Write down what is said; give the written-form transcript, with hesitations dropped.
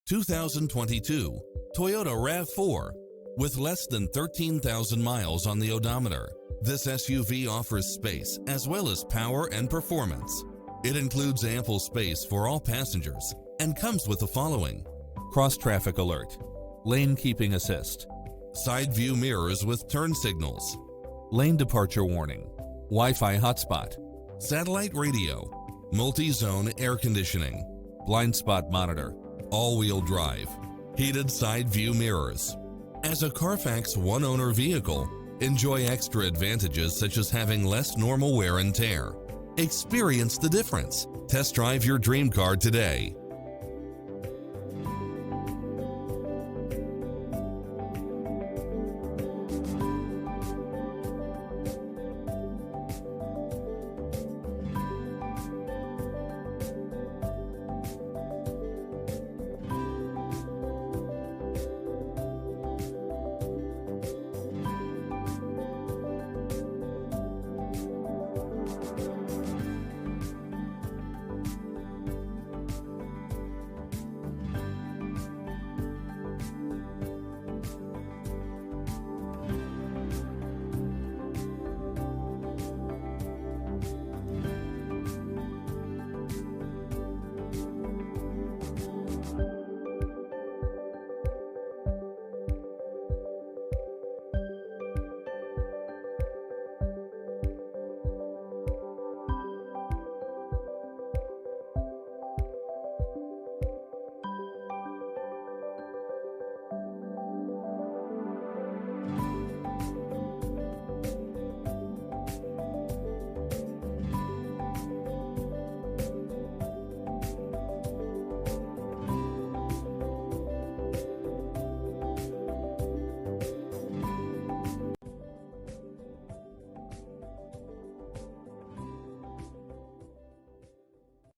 2022 Toyota RAV4. With less than 13,000 miles on the odometer, this SUV offers space as well as power and performance. It includes ample space for all passengers and comes with the following: cross-traffic alert, lane keeping assist, side view mirrors with turn signals, lane departure warning, Wi-Fi hotspot, satellite radio, multi-zone air conditioning, blind spot monitor, all-wheel drive, heated side view mirrors. As a Carfax one-owner vehicle, enjoy extra advantages such as having less normal wear and tear. Experience the difference. Test drive your dream car today.